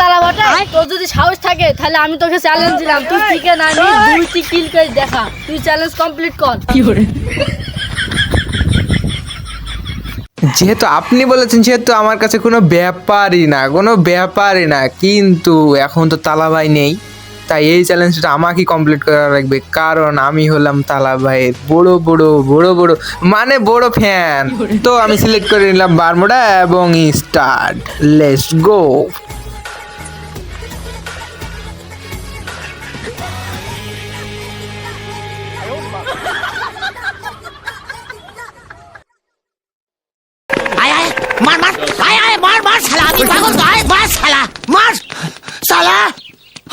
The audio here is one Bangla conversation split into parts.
তালা বাটা, তোর যদি সাহস থাকে তাহলে আমি তোকে চ্যালেঞ্জ দিলাম, তুই চিকেন আনি 2টি কিল করে দেখা, তুই চ্যালেঞ্জ কমপ্লিট কর। যেহেতু আপনি বলেছেন সেহেতু আমার কাছে কোনো ব্যাপারই না, কিন্তু এখন তো তালা ভাই নেই, তাই এই চ্যালেঞ্জটা আমাকেই কমপ্লিট করা লাগবে, কারণ আমি হলাম তালা ভাইয়ের বড় ফ্যান। তো আমি সিলেক্ট করে নিলাম বারমুডা এবং স্টার্ট, লেটস গো।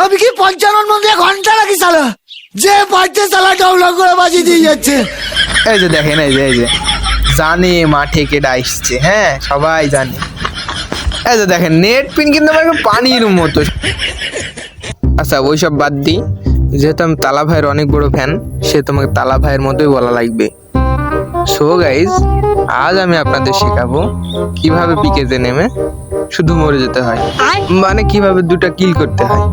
আমি কি 55 মধ্যে ঘন্টা নাকি সালা, যে পারছে সালা ডাউনলোড করে বাজিয়ে দিয়ে যাচ্ছে। এই যে দেখেন, এই যে জানে মাঠে কেডা আসছে, হ্যাঁ সবাই জানে। এই যে দেখেন নেট পিন কিন্তু আমার পানির মতো। আচ্ছা ওইসব বাদ দিই, যেহেতু আমি তালা ভাইয়ের অনেক বড় ফ্যান, সে তোমাকে তালা ভাইয়ের মতোই বলা লাগবে। সো গাইজ, আজ আমি আপনাদের শেখাবো কিভাবে পিকেতে নেমে শুধু মরে যেতে হয়, মানে কিভাবে 2টা কিল করতে হয়।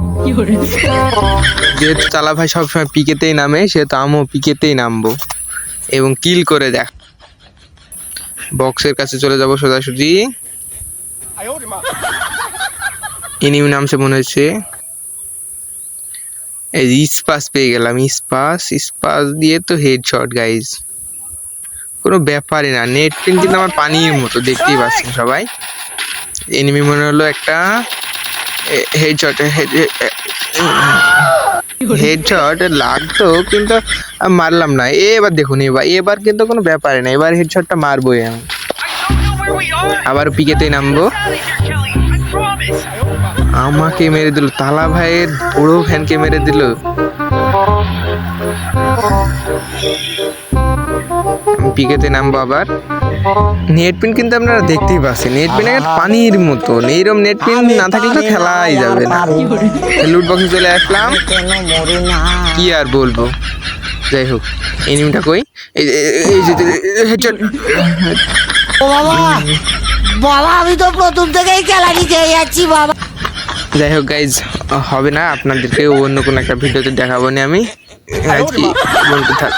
যেহেতু তালা ভাই সবসময় পিকেতেই নামে, সেহেতু আমিও পিকেতেই নামবো এবং কিল করে দেখ। বক্সের কাছে চলে যাব সোজাসুজি। এনিমি নামছে মনে হচ্ছে, এই স্পাস পেয়ে গেলাম, স্পাস দিয়ে তো হেডশট গাইজ, কোনো ব্যাপারই না। নেট পিন কিন্তু আমার পানির মতো, দেখতেই পাচ্ছেন সবাই। এনিমি মনে হলো একটা হেডশট লাগতো, কিন্তু মারলাম না। এবার দেখুন, এবার কিন্তু কোনো ব্যাপারই না, এবার হেডশটটা মারবোই আমি। আবার পিকেতেই নামবো। আমাকে মেরে দিল, তালা ভাইয়ের বড় ফ্যানকে মেরে দিল। পিকেতে নামবো আবার। নেট পিন কিন্তু আপনারা দেখতেই পাচ্ছেন, নেট পিন পানির মতো, এইরকম নেট পিন না থাকলে তো খেলাই যাবে না। লুট বক্সে চলে আসলাম, কি আর বলবো। যাই হোক, এনিমিটা কই, এই যে হেডশট। বাবা আমি তো প্রথম থেকেই খেলা নিতে যাচ্ছি বাবা। যাই হোক গাইজ, হবে না, আপনাদেরকে অন্য কোনো একটা ভিডিওতে দেখাবো না আমি। বলতে থাক।